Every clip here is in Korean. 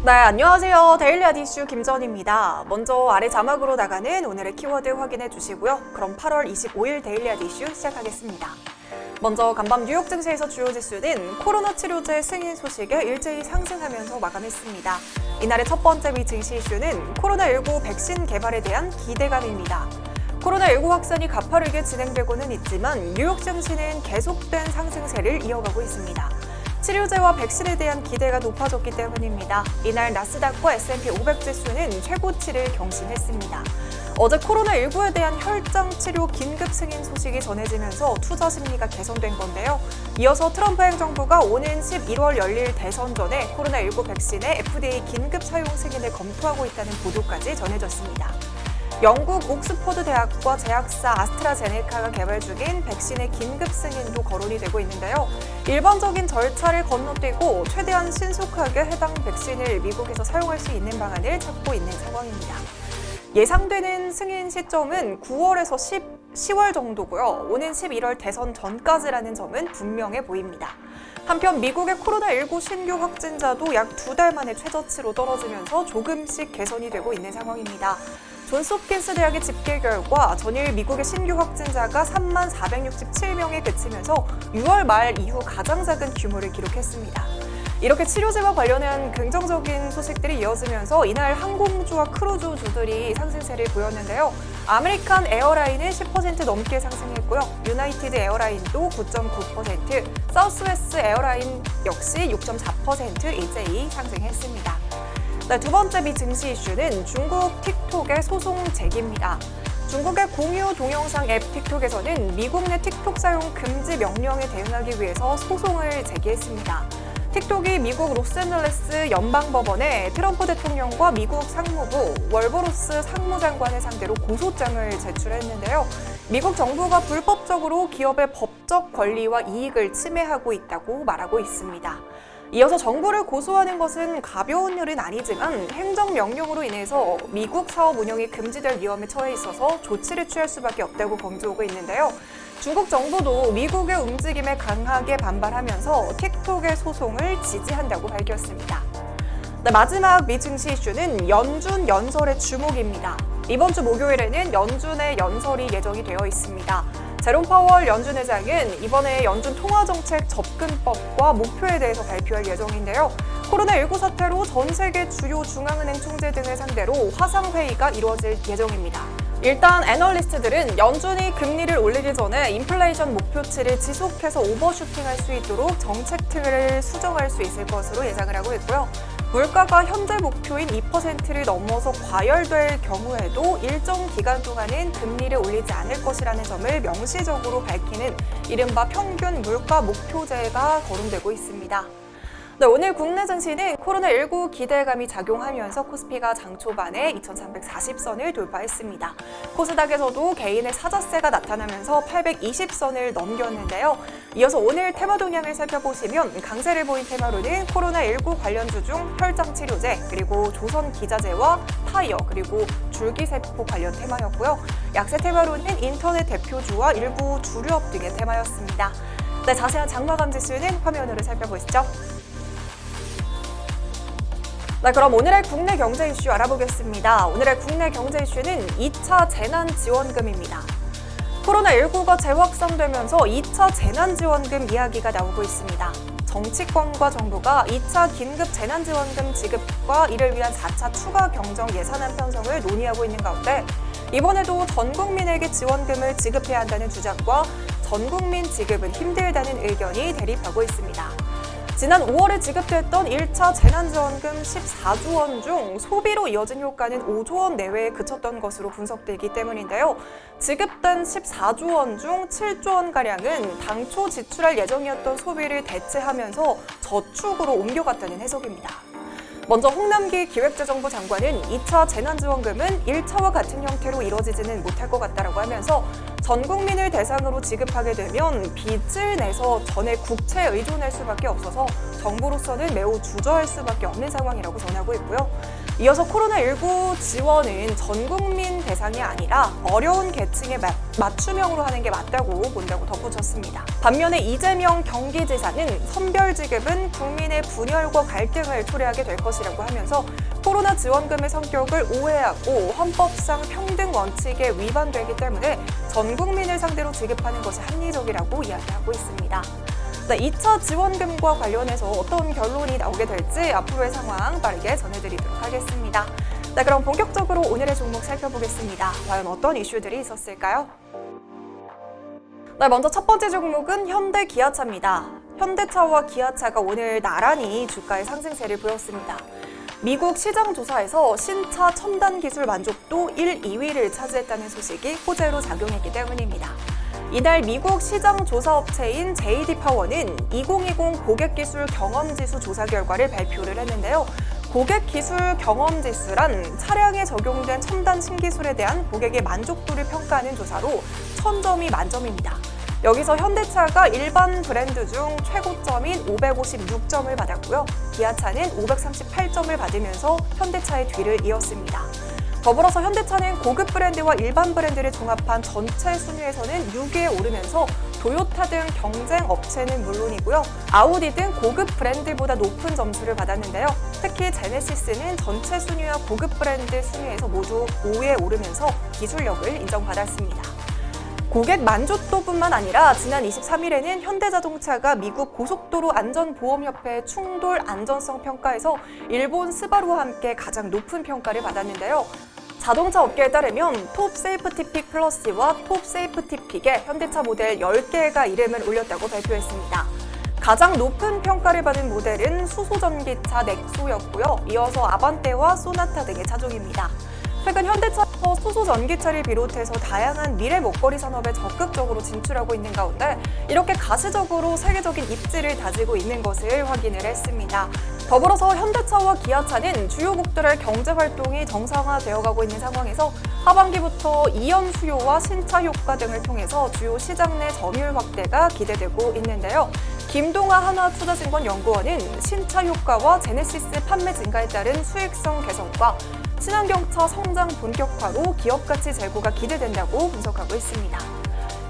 네, 안녕하세요. 데일리 아디슈 김전입니다. 먼저 아래 자막으로 나가는 오늘의 키워드 확인해 주시고요. 그럼 8월 25일 데일리 아디슈 시작하겠습니다. 먼저 간밤 뉴욕 증시에서 주요 지수는 코로나 치료제 승인 소식에 일제히 상승하면서 마감했습니다. 이날의 첫 번째 미 증시 이슈는 코로나19 백신 개발에 대한 기대감입니다. 코로나19 확산이 가파르게 진행되고는 있지만 뉴욕 증시는 계속된 상승세를 이어가고 있습니다. 치료제와 백신에 대한 기대가 높아졌기 때문입니다. 이날 나스닥과 S&P 500 지수는 최고치를 경신했습니다. 어제 코로나19에 대한 혈장 치료 긴급 승인 소식이 전해지면서 투자 심리가 개선된 건데요. 이어서 트럼프 행정부가 오는 11월 열릴 대선 전에 코로나19 백신의 FDA 긴급 사용 승인을 검토하고 있다는 보도까지 전해졌습니다. 영국 옥스퍼드 대학과 제약사 아스트라제네카가 개발 중인 백신의 긴급 승인도 거론이 되고 있는데요. 일반적인 절차를 건너뛰고 최대한 신속하게 해당 백신을 미국에서 사용할 수 있는 방안을 찾고 있는 상황입니다. 예상되는 승인 시점은 9월에서 10월 정도고요. 오는 11월 대선 전까지라는 점은 분명해 보입니다. 한편 미국의 코로나19 신규 확진자도 약 2달 만에 최저치로 떨어지면서 조금씩 개선이 되고 있는 상황입니다. 존스홉킨스 대학의 집계 결과 전일 미국의 신규 확진자가 3467명에 그치면서 6월 말 이후 가장 작은 규모를 기록했습니다. 이렇게 치료제와 관련한 긍정적인 소식들이 이어지면서 이날 항공주와 크루즈주들이 상승세를 보였는데요. 아메리칸 에어라인은 10% 넘게 상승했고요. 유나이티드 에어라인도 9.9%, 사우스웨스트 에어라인 역시 6.4% 일제히 상승했습니다. 네, 두 번째 미 증시 이슈는 중국 틱톡의 소송 제기입니다. 중국의 공유 동영상 앱 틱톡에서는 미국 내 틱톡 사용 금지 명령에 대응하기 위해서 소송을 제기했습니다. 틱톡이 미국 로스앤젤레스 연방법원에 트럼프 대통령과 미국 상무부, 월버로스 상무장관을 상대로 고소장을 제출했는데요. 미국 정부가 불법적으로 기업의 법적 권리와 이익을 침해하고 있다고 말하고 있습니다. 이어서 정부를 고소하는 것은 가벼운 일은 아니지만 행정명령으로 인해서 미국 사업 운영이 금지될 위험에 처해 있어서 조치를 취할 수밖에 없다고 검토하고 있는데요. 중국 정부도 미국의 움직임에 강하게 반발하면서 틱톡의 소송을 지지한다고 밝혔습니다. 네, 마지막 미 증시 이슈는 연준 연설의 주목입니다. 이번 주 목요일에는 연준의 연설이 예정이 되어 있습니다. 제롬 파월 연준 회장은 이번에 연준 통화정책 접근법과 목표에 대해서 발표할 예정인데요. 코로나19 사태로 전 세계 주요 중앙은행 총재 등을 상대로 화상회의가 이루어질 예정입니다. 일단 애널리스트들은 연준이 금리를 올리기 전에 인플레이션 목표치를 지속해서 오버슈팅할 수 있도록 정책 틀을 수정할 수 있을 것으로 예상을 하고 있고요. 물가가 현재 목표인 2%를 넘어서 과열될 경우에도 일정 기간 동안은 금리를 올리지 않을 것이라는 점을 명시적으로 밝히는 이른바 평균 물가 목표제가 거론되고 있습니다. 네, 오늘 국내 증시는 코로나19 기대감이 작용하면서 코스피가 장 초반에 2340선을 돌파했습니다. 코스닥에서도 개인의 사자세가 나타나면서 820선을 넘겼는데요. 이어서 오늘 테마 동향을 살펴보시면 강세를 보인 테마로는 코로나19 관련주 중 혈장 치료제, 그리고 조선 기자재와 타이어, 그리고 줄기세포 관련 테마였고요. 약세 테마로는 인터넷 대표주와 일부 주류업 등의 테마였습니다. 네, 자세한 장마감 지수는 화면으로 살펴보시죠. 네, 그럼 오늘의 국내 경제 이슈 알아보겠습니다. 오늘의 국내 경제 이슈는 2차 재난지원금입니다. 코로나19가 재확산되면서 2차 재난지원금 이야기가 나오고 있습니다. 정치권과 정부가 2차 긴급 재난지원금 지급과 이를 위한 4차 추가 경정 예산안 편성을 논의하고 있는 가운데 이번에도 전 국민에게 지원금을 지급해야 한다는 주장과 전 국민 지급은 힘들다는 의견이 대립하고 있습니다. 지난 5월에 지급됐던 1차 재난지원금 14조 원 중 소비로 이어진 효과는 5조 원 내외에 그쳤던 것으로 분석되기 때문인데요. 지급된 14조 원 중 7조 원가량은 당초 지출할 예정이었던 소비를 대체하면서 저축으로 옮겨갔다는 해석입니다. 먼저 홍남기 기획재정부 장관은 2차 재난지원금은 1차와 같은 형태로 이뤄지지는 못할 것 같다라고 하면서 전 국민을 대상으로 지급하게 되면 빚을 내서 전액 국채에 의존할 수밖에 없어서 정부로서는 매우 주저할 수밖에 없는 상황이라고 전하고 있고요. 이어서 코로나19 지원은 전 국민 대상이 아니라 어려운 계층에 맞춤형으로 하는 게 맞다고 본다고 덧붙였습니다. 반면에 이재명 경기지사는 선별 지급은 국민의 분열과 갈등을 초래하게 될 것이라고 하면서 코로나 지원금의 성격을 오해하고 헌법상 평등 원칙에 위반되기 때문에 전 국민을 상대로 지급하는 것이 합리적이라고 이야기하고 있습니다. 네, 2차 지원금과 관련해서 어떤 결론이 나오게 될지 앞으로의 상황 빠르게 전해드리도록 하겠습니다. 네, 그럼 본격적으로 오늘의 종목 살펴보겠습니다. 과연 어떤 이슈들이 있었을까요? 네, 먼저 첫 번째 종목은 현대기아차입니다. 현대차와 기아차가 오늘 나란히 주가의 상승세를 보였습니다. 미국 시장조사에서 신차 첨단 기술 만족도 1, 2위를 차지했다는 소식이 호재로 작용했기 때문입니다. 이날 미국 시장조사업체인 JD파워는 2020 고객기술 경험지수 조사 결과를 발표를 했는데요. 고객기술 경험지수란 차량에 적용된 첨단 신기술에 대한 고객의 만족도를 평가하는 조사로 1000점이 만점입니다. 여기서 현대차가 일반 브랜드 중 최고점인 556점을 받았고요. 기아차는 538점을 받으면서 현대차의 뒤를 이었습니다. 더불어서 현대차는 고급 브랜드와 일반 브랜드를 종합한 전체 순위에서는 6위에 오르면서 도요타 등 경쟁 업체는 물론이고요. 아우디 등 고급 브랜드보다 높은 점수를 받았는데요. 특히 제네시스는 전체 순위와 고급 브랜드 순위에서 모두 5위에 오르면서 기술력을 인정받았습니다. 고객 만족도뿐만 아니라 지난 23일에는 현대자동차가 미국 고속도로 안전보험협회 충돌 안전성 평가에서 일본 스바루와 함께 가장 높은 평가를 받았는데요. 자동차 업계에 따르면 톱 세이프티픽 플러스와 톱 세이프티픽에 현대차 모델 10개가 이름을 올렸다고 발표했습니다. 가장 높은 평가를 받은 모델은 수소전기차 넥소였고요. 이어서 아반떼와 소나타 등의 차종입니다. 최근 현대차에서 수소전기차를 비롯해서 다양한 미래 먹거리 산업에 적극적으로 진출하고 있는 가운데 이렇게 가시적으로 세계적인 입지를 다지고 있는 것을 확인을 했습니다. 더불어서 현대차와 기아차는 주요국들의 경제활동이 정상화되어가고 있는 상황에서 하반기부터 이연 수요와 신차 효과 등을 통해서 주요 시장 내 점유율 확대가 기대되고 있는데요. 김동하 하나투자증권 연구원은 신차 효과와 제네시스 판매 증가에 따른 수익성 개선과 친환경차 성장 본격화로 기업가치 제고가 기대된다고 분석하고 있습니다.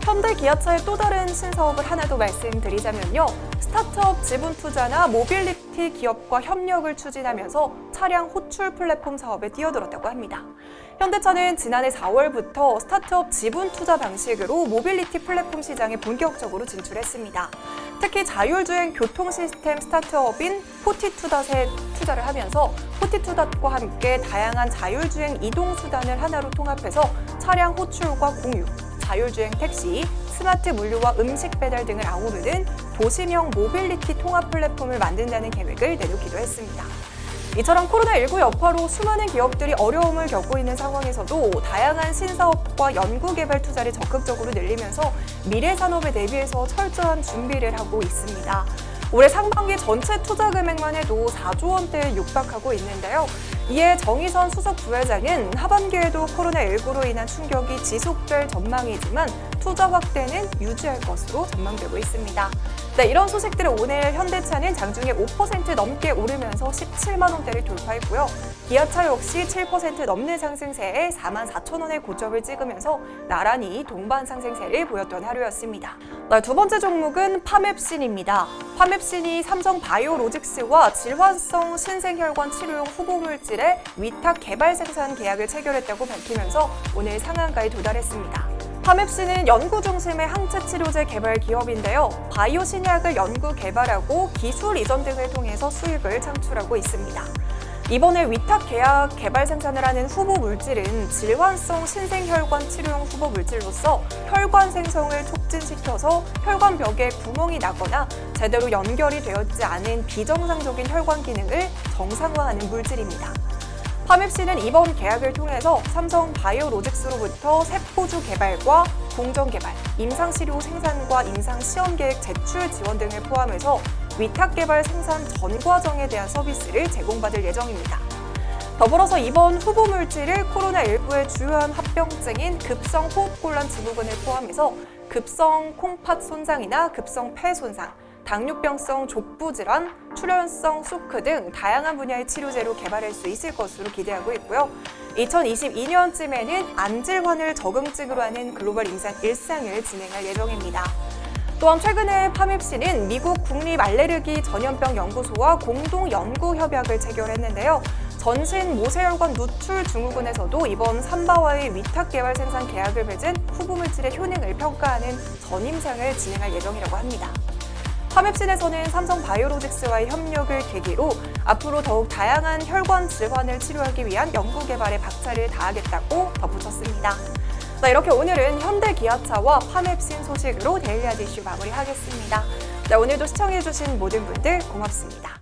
현대 기아차의 또 다른 신사업을 하나 더 말씀드리자면요. 스타트업 지분 투자나 모빌리티 기업과 협력을 추진하면서 차량 호출 플랫폼 사업에 뛰어들었다고 합니다. 현대차는 지난해 4월부터 스타트업 지분 투자 방식으로 모빌리티 플랫폼 시장에 본격적으로 진출했습니다. 특히 자율주행 교통 시스템 스타트업인 포티투닷에 투자를 하면서 포티투닷과 함께 다양한 자율주행 이동 수단을 하나로 통합해서 차량 호출과 공유, 자율주행 택시, 스마트 물류와 음식 배달 등을 아우르는 도시명 모빌리티 통합 플랫폼을 만든다는 계획을 내놓기도 했습니다. 이처럼 코로나19 여파로 수많은 기업들이 어려움을 겪고 있는 상황에서도 다양한 신사업과 연구개발 투자를 적극적으로 늘리면서 미래 산업에 대비해서 철저한 준비를 하고 있습니다. 올해 상반기 전체 투자 금액만 해도 4조 원대에 육박하고 있는데요. 이에 정의선 수석 부회장은 하반기에도 코로나19로 인한 충격이 지속될 전망이지만 투자 확대는 유지할 것으로 전망되고 있습니다. 네, 이런 소식들을 오늘 현대차는 장중에 5% 넘게 오르면서 17만 원대를 돌파했고요. 기아차 역시 7% 넘는 상승세에 44,000원의 고점을 찍으면서 나란히 동반 상승세를 보였던 하루였습니다. 네, 두 번째 종목은 파맵신입니다. 파맵신이 삼성바이오로직스와 질환성 신생혈관 치료용 후보물질의 위탁 개발 생산 계약을 체결했다고 밝히면서 오늘 상한가에 도달했습니다. 파맵신은 연구 중심의 항체 치료제 개발 기업인데요. 바이오 신약을 연구 개발하고 기술 이전 등을 통해서 수익을 창출하고 있습니다. 이번에 위탁 계약 개발 생산을 하는 후보 물질은 질환성 신생혈관 치료용 후보 물질로서 혈관 생성을 촉진시켜서 혈관벽에 구멍이 나거나 제대로 연결이 되었지 않은 비정상적인 혈관 기능을 정상화하는 물질입니다. 파맵신은 이번 계약을 통해서 삼성 바이오로직스로부터 세포주 개발과 공정 개발, 임상시료 생산과 임상시험 계획 제출 지원 등을 포함해서 위탁 개발 생산 전 과정에 대한 서비스를 제공받을 예정입니다. 더불어서 이번 후보 물질을 코로나19의 주요한 합병증인 급성 호흡곤란 증후군을 포함해서 급성 콩팥 손상이나 급성 폐 손상, 당뇨병성 족부 질환, 출혈성 쇼크 등 다양한 분야의 치료제로 개발할 수 있을 것으로 기대하고 있고요. 2022년쯤에는 안질환을 적응증으로 하는 글로벌 일상을 진행할 예정입니다. 또한 최근에 파맵시는 미국 국립알레르기 전염병 연구소와 공동 연구 협약을 체결했는데요. 전신 모세혈관 누출 증후군에서도 이번 삼바와의 위탁 개발 생산 계약을 맺은 후보 물질의 효능을 평가하는 전임상을 진행할 예정이라고 합니다. 파맵신에서는 삼성 바이오로직스와의 협력을 계기로 앞으로 더욱 다양한 혈관 질환을 치료하기 위한 연구 개발에 박차를 다하겠다고 덧붙였습니다. 자, 이렇게 오늘은 현대기아차와 파맵신 소식으로 데일리아드 이슈 마무리하겠습니다. 자, 오늘도 시청해주신 모든 분들 고맙습니다.